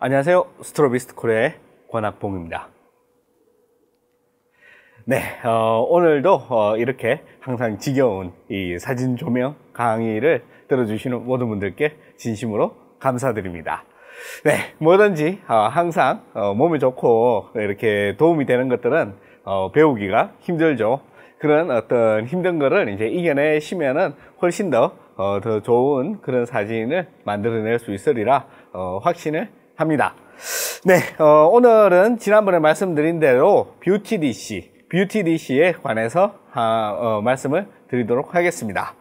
안녕하세요. 스트로비스트 코리아의 권학봉입니다. 네, 오늘도 이렇게 항상 지겨운 이 사진 조명 강의를 들어주시는 모든 분들께 진심으로 감사드립니다. 네, 뭐든지 항상 몸에 좋고 이렇게 도움이 되는 것들은 배우기가 힘들죠. 그런 어떤 힘든 거를 이제 이겨내시면은 훨씬 더 좋은 그런 사진을 만들어낼 수 있으리라 확신을 합니다. 네, 오늘은 지난번에 말씀드린 대로 뷰티 DC에 관해서 말씀을 드리도록 하겠습니다.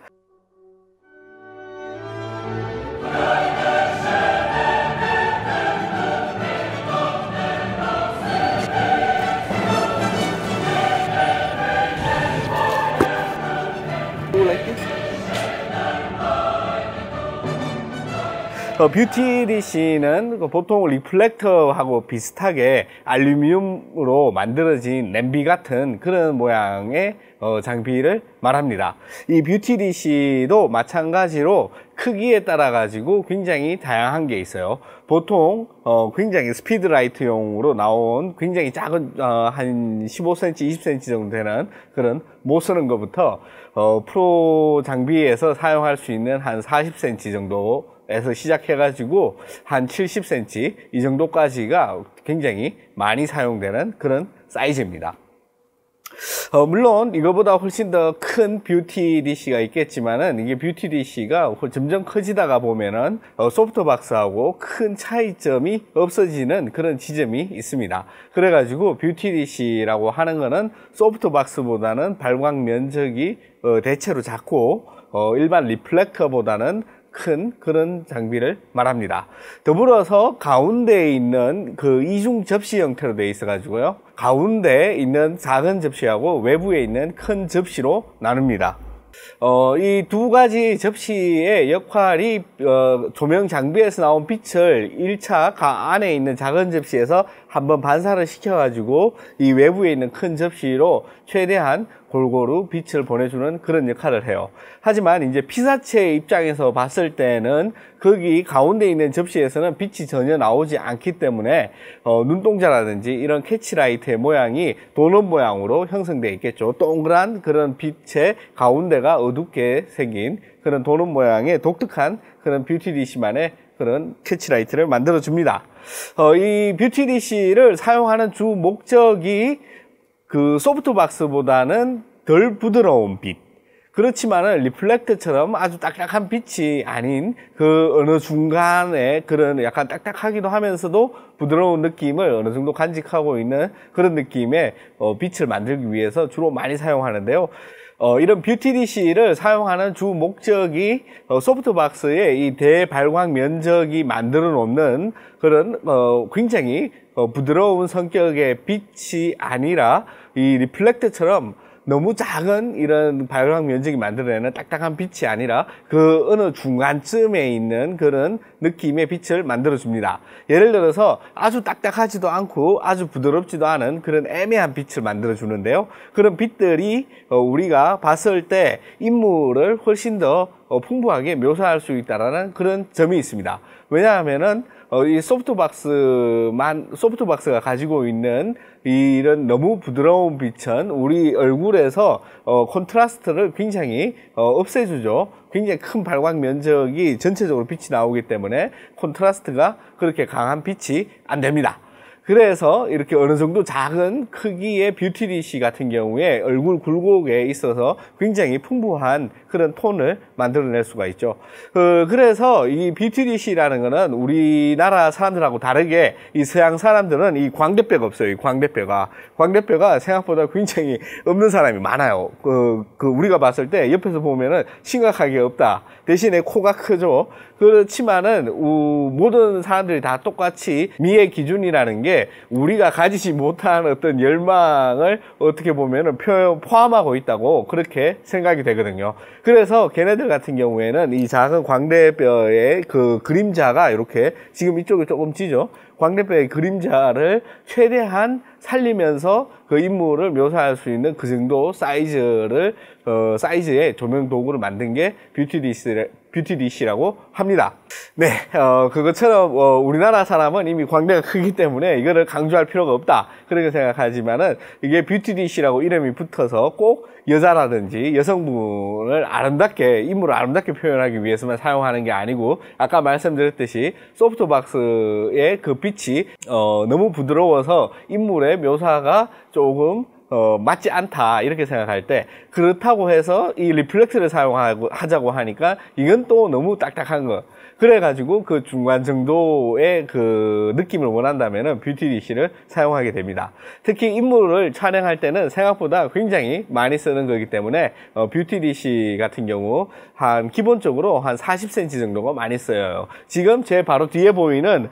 뷰티 DC는 보통 리플렉터하고 비슷하게 알루미늄으로 만들어진 냄비 같은 그런 모양의 장비를 말합니다. 이 뷰티 DC도 마찬가지로 크기에 따라 가지고 굉장히 다양한 게 있어요. 보통 굉장히 스피드라이트용으로 나온 굉장히 작은 한 15cm, 20cm 정도 되는 그런 못 쓰는 것부터 프로 장비에서 사용할 수 있는 한 40cm 정도에서 시작해가지고 한 70cm 이 정도까지가 굉장히 많이 사용되는 그런 사이즈입니다. 물론 이거보다 훨씬 더 큰 뷰티 DC가 있겠지만은 이게 뷰티 DC가 점점 커지다가 보면은 소프트박스하고 큰 차이점이 없어지는 그런 지점이 있습니다. 그래가지고 뷰티 DC라고 하는 거는 소프트박스보다는 발광 면적이 대체로 작고 일반 리플렉터보다는 큰 그런 장비를 말합니다. 더불어서 가운데에 있는 그 이중 접시 형태로 되어 있어 가지고요, 가운데에 있는 작은 접시하고 외부에 있는 큰 접시로 나눕니다. 이 두 가지 접시의 역할이 조명 장비에서 나온 빛을 1차 안에 있는 작은 접시에서 한번 반사를 시켜 가지고 이 외부에 있는 큰 접시로 최대한 골고루 빛을 보내주는 그런 역할을 해요. 하지만 이제 피사체 입장에서 봤을 때는 거기 가운데 있는 접시에서는 빛이 전혀 나오지 않기 때문에 눈동자라든지 이런 캐치라이트의 모양이 도넛 모양으로 형성되어 있겠죠. 동그란 그런 빛의 가운데가 어둡게 생긴 그런 도넛 모양의 독특한 그런 뷰티 DC만의 그런 캐치라이트를 만들어 줍니다. 이 뷰티 DC를 사용하는 주 목적이 그 소프트박스보다는 덜 부드러운 빛, 그렇지만은 리플렉터처럼 아주 딱딱한 빛이 아닌 그 어느 중간에 그런 약간 딱딱하기도 하면서도 부드러운 느낌을 어느 정도 간직하고 있는 그런 느낌의 빛을 만들기 위해서 주로 많이 사용하는데요. 이런 뷰티 DC를 사용하는 주 목적이 소프트박스의 이 대발광 면적이 만들어 놓는 그런 굉장히 부드러운 성격의 빛이 아니라 이 리플렉터처럼 너무 작은 이런 발광 면적이 만들어내는 딱딱한 빛이 아니라 그 어느 중간쯤에 있는 그런 느낌의 빛을 만들어줍니다. 예를 들어서 아주 딱딱하지도 않고 아주 부드럽지도 않은 그런 애매한 빛을 만들어주는데요. 그런 빛들이 우리가 봤을 때 인물을 훨씬 더 풍부하게 묘사할 수 있다는 그런 점이 있습니다. 왜냐하면은 이 소프트박스가 가지고 있는 이런 너무 부드러운 빛은 우리 얼굴에서 콘트라스트를 굉장히 없애주죠. 굉장히 큰 발광 면적이 전체적으로 빛이 나오기 때문에 콘트라스트가 그렇게 강한 빛이 안 됩니다. 그래서 이렇게 어느 정도 작은 크기의 뷰티 DC 같은 경우에 얼굴 굴곡에 있어서 굉장히 풍부한 그런 톤을 만들어낼 수가 있죠. 그래서 이 뷰티 DC라는 거는 우리나라 사람들하고 다르게 이 서양 사람들은 이 광대뼈가 없어요. 이 광대뼈가 생각보다 굉장히 없는 사람이 많아요. 우리가 봤을 때 옆에서 보면은 심각하게 없다. 대신에 코가 크죠. 그렇지만은 모든 사람들이 다 똑같이 미의 기준이라는 게 우리가 가지지 못한 어떤 열망을 어떻게 보면은 포함하고 있다고 그렇게 생각이 되거든요. 그래서 걔네들 같은 경우에는 이 작은 광대뼈의 그 그림자가 이렇게 지금 이쪽에 조금 찌죠. 광대뼈의 그림자를 최대한 살리면서 그 인물을 묘사할 수 있는 그 정도 사이즈의 조명 도구를 만든 게 뷰티 뷰티 디시라고 합니다. 네, 그것처럼 우리나라 사람은 이미 광대가 크기 때문에 이거를 강조할 필요가 없다 그렇게 생각하지만은 이게 뷰티 디시라고 이름이 붙어서 꼭 여자라든지 여성분을 아름답게, 인물을 아름답게 표현하기 위해서만 사용하는 게 아니고, 아까 말씀드렸듯이 소프트박스의 그 빛이 너무 부드러워서 인물의 묘사가 조금 맞지 않다 이렇게 생각할 때, 그렇다고 해서 이 리플렉트를 사용하자고 하니까 이건 또 너무 딱딱한 거, 그래가지고 그 중간 정도의 그 느낌을 원한다면은 뷰티 디시를 사용하게 됩니다. 특히 인물을 촬영할 때는 생각보다 굉장히 많이 쓰는 거기 때문에 뷰티 디시 같은 경우 기본적으로 한 40cm 정도가 많이 써요. 지금 제 바로 뒤에 보이는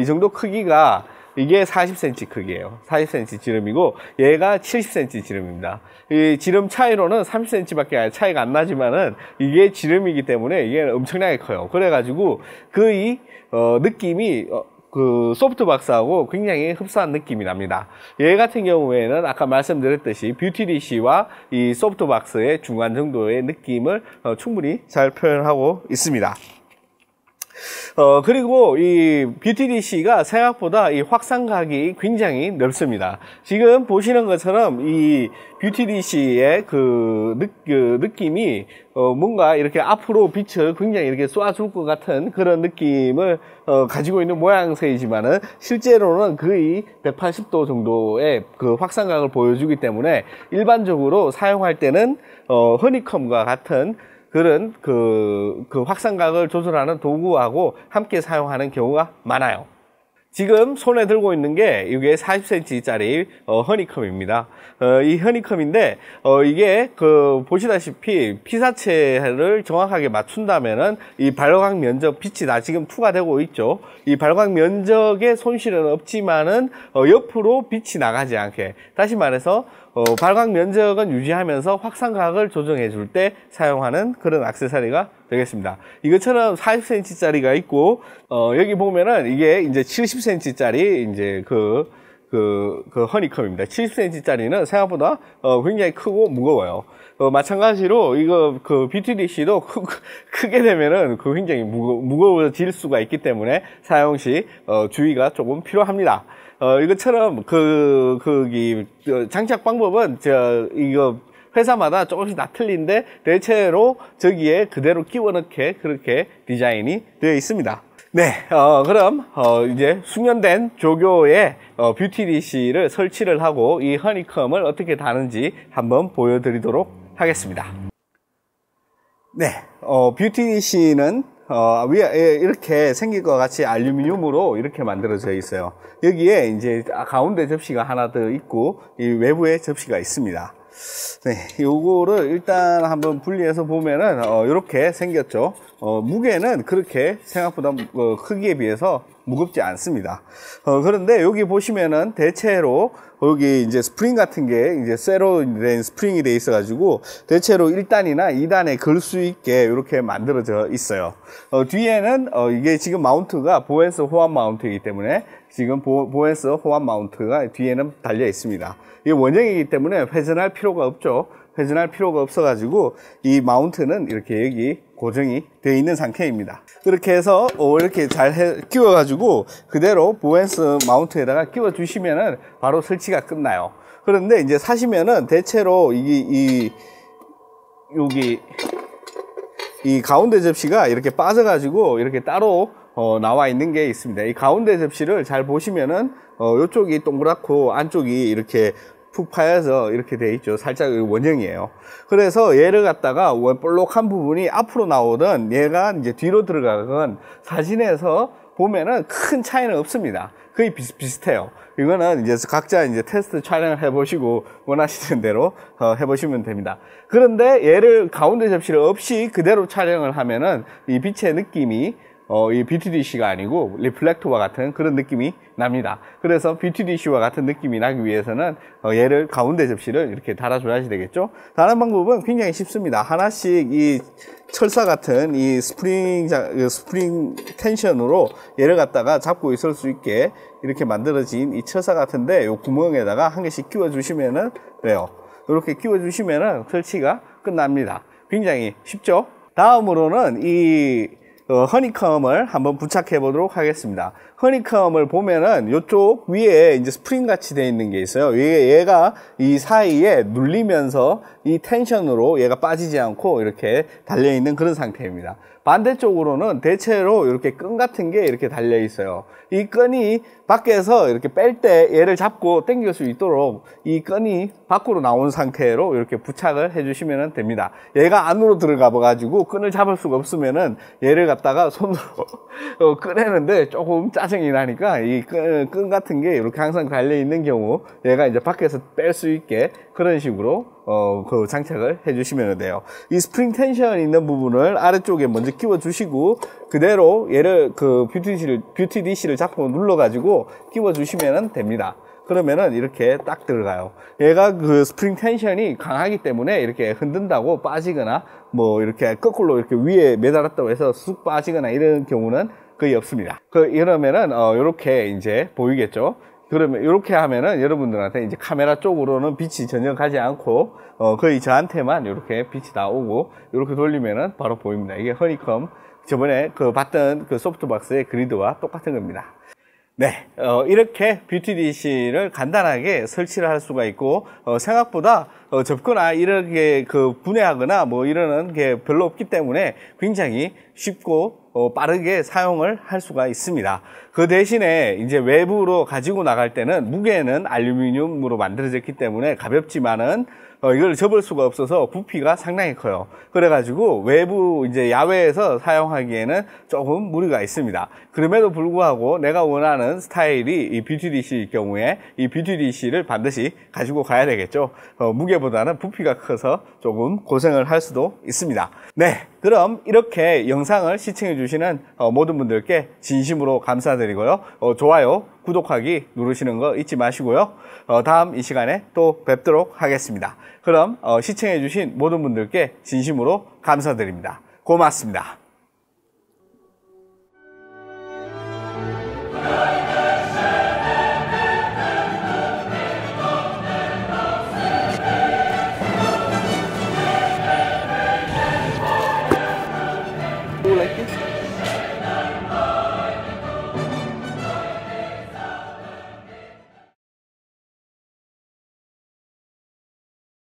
이 정도 크기가 이게 40cm 크기예요. 40cm 지름이고 얘가 70cm 지름입니다. 이 지름 차이로는 30cm밖에 차이가 안 나지만은 이게 지름이기 때문에 이게 엄청나게 커요. 그래가지고 이 느낌이 그 소프트박스하고 굉장히 흡사한 느낌이 납니다. 얘 같은 경우에는 아까 말씀드렸듯이 뷰티 디시와 이 소프트박스의 중간 정도의 느낌을 충분히 잘 표현하고 있습니다. 그리고 이 뷰티 디시가 생각보다 이 확산각이 굉장히 넓습니다. 지금 보시는 것처럼 이 뷰티 디시의 그 느낌이 뭔가 이렇게 앞으로 빛을 굉장히 이렇게 쏴줄 것 같은 그런 느낌을 가지고 있는 모양새이지만은 실제로는 거의 180도 정도의 그 확산각을 보여주기 때문에 일반적으로 사용할 때는 허니컴과 같은 그런 그 확산각을 조절하는 도구하고 함께 사용하는 경우가 많아요. 지금 손에 들고 있는 게 이게 40cm짜리 허니컴입니다. 이 허니컴인데 이게 보시다시피 피사체를 정확하게 맞춘다면은 이 발광 면적 빛이 다 지금 투과되고 있죠. 이 발광 면적에 손실은 없지만은 옆으로 빛이 나가지 않게, 다시 말해서 발광 면적은 유지하면서 확산각을 조정해 줄 때 사용하는 그런 액세서리가 되겠습니다. 이것처럼 40cm짜리가 있고, 여기 보면은 이게 이제 70cm짜리 이제 그 허니컴입니다. 70cm짜리는 생각보다 굉장히 크고 무거워요. 마찬가지로 이거 뷰티 디시도 크게 되면은 굉장히 무거워질 수가 있기 때문에 사용 시 주의가 조금 필요합니다. 이것처럼 장착 방법은 이거 회사마다 조금씩 다 틀린데 대체로 저기에 그대로 끼워 넣게 그렇게 디자인이 되어 있습니다. 네, 그럼 이제 숙련된 조교의 뷰티 디시를 설치를 하고 이 허니컴을 어떻게 다는지 한번 보여드리도록 하겠습니다. 네, 뷰티 디시는 위에 이렇게 생긴 것 같이 알루미늄으로 이렇게 만들어져 있어요. 여기에 이제 가운데 접시가 하나 더 있고 이 외부에 접시가 있습니다. 네, 요거를 일단 한번 분리해서 보면은 이렇게 생겼죠. 무게는 그렇게 생각보다 크기에 비해서 무겁지 않습니다. 그런데 여기 보시면은 대체로 여기 이제 스프링 같은 게 이제 쇠로 된 스프링이 돼 있어 가지고 대체로 1단이나 2단에 걸 수 있게 이렇게 만들어져 있어요. 뒤에는 이게 지금 마운트가 보헤스 호환 마운트이기 때문에 지금 보헤스 호환 마운트가 뒤에는 달려 있습니다. 이게 원형이기 때문에 회전할 필요가 없죠. 회전할 필요가 없어가지고 이 마운트는 이렇게 여기 고정이 되어 있는 상태입니다. 그렇게 해서 이렇게 잘 끼워가지고 그대로 보헤스 마운트에다가 끼워주시면은 바로 설치가 끝나요. 그런데 이제 사시면은 대체로 여기 이 가운데 접시가 이렇게 빠져가지고 이렇게 따로 나와 있는 게 있습니다. 이 가운데 접시를 잘 보시면은 이쪽이 동그랗고 안쪽이 이렇게 푹 파여서 이렇게 돼 있죠. 살짝 원형이에요. 그래서 얘를 갖다가 볼록한 부분이 앞으로 나오든 얘가 이제 뒤로 들어가건 사진에서 보면은 큰 차이는 없습니다. 거의 비슷해요. 이거는 이제 각자 이제 테스트 촬영을 해보시고 원하시는 대로 해보시면 됩니다. 그런데 얘를 가운데 접시를 없이 그대로 촬영을 하면은 이 빛의 느낌이 이 뷰티 디시가 아니고 리플렉터와 같은 그런 느낌이 납니다. 그래서 뷰티 디시와 같은 느낌이 나기 위해서는 얘를 가운데 접시를 이렇게 달아줘야지 되겠죠. 다른 방법은 굉장히 쉽습니다. 하나씩 이 철사 같은 이 스프링 텐션으로 얘를 갖다가 잡고 있을 수 있게 이렇게 만들어진 이 철사 같은데 요 구멍에다가 한 개씩 끼워 주시면은 돼요. 이렇게 끼워 주시면은 설치가 끝납니다. 굉장히 쉽죠? 다음으로는 이 허니컴을 한번 부착해 보도록 하겠습니다. 허니컴을 보면은 이쪽 위에 이제 스프링 같이 되어 있는 게 있어요. 얘가 이 사이에 눌리면서 이 텐션으로 얘가 빠지지 않고 이렇게 달려 있는 그런 상태입니다. 반대쪽으로는 대체로 이렇게 끈 같은 게 이렇게 달려 있어요. 이 끈이 밖에서 이렇게 뺄 때 얘를 잡고 당길 수 있도록 이 끈이 밖으로 나온 상태로 이렇게 부착을 해주시면 됩니다. 얘가 안으로 들어가 가지고 끈을 잡을 수가 없으면은 얘를 갖다가 손으로 꺼내는데 조금 짜증이 나니까 이 끈 같은 게 이렇게 항상 달려 있는 경우 얘가 이제 밖에서 뺄 수 있게 그런 식으로 그 장착을 해주시면 돼요. 이 스프링 텐션 있는 부분을 아래쪽에 먼저 끼워 주시고 그대로 얘를 그 뷰티 디시를 잡고 눌러 가지고 끼워 주시면 됩니다. 그러면은 이렇게 딱 들어가요. 얘가 그 스프링 텐션이 강하기 때문에 이렇게 흔든다고 빠지거나 뭐 이렇게 거꾸로 이렇게 위에 매달았다고 해서 쑥 빠지거나 이런 경우는 거의 없습니다. 이러면은 이렇게 이제 보이겠죠. 그러면 이렇게 하면은 여러분들한테 이제 카메라 쪽으로는 빛이 전혀 가지 않고 거의 저한테만 이렇게 빛이 나오고 이렇게 돌리면은 바로 보입니다. 이게 허니컴 저번에 봤던 그 소프트박스의 그리드와 똑같은 겁니다. 네, 이렇게 뷰티 디시를 간단하게 설치를 할 수가 있고 생각보다 접거나 이렇게 분해하거나 뭐 이러는 게 별로 없기 때문에 굉장히 쉽고 빠르게 사용을 할 수가 있습니다. 그 대신에 이제 외부로 가지고 나갈 때는 무게는 알루미늄으로 만들어졌기 때문에 가볍지만은 이걸 접을 수가 없어서 부피가 상당히 커요. 그래가지고 외부 이제 야외에서 사용하기에는 조금 무리가 있습니다. 그럼에도 불구하고 내가 원하는 스타일이 이 뷰티 디시일 경우에 이 뷰티 디시를 반드시 가지고 가야 되겠죠. 무게보다는 부피가 커서 조금 고생을 할 수도 있습니다. 네, 그럼 이렇게 영상을 시청해 주시는 모든 분들께 진심으로 감사드리고요. 좋아요, 구독하기 누르시는 거 잊지 마시고요. 다음 이 시간에 또 뵙도록 하겠습니다. 그럼 시청해 주신 모든 분들께 진심으로 감사드립니다. 고맙습니다.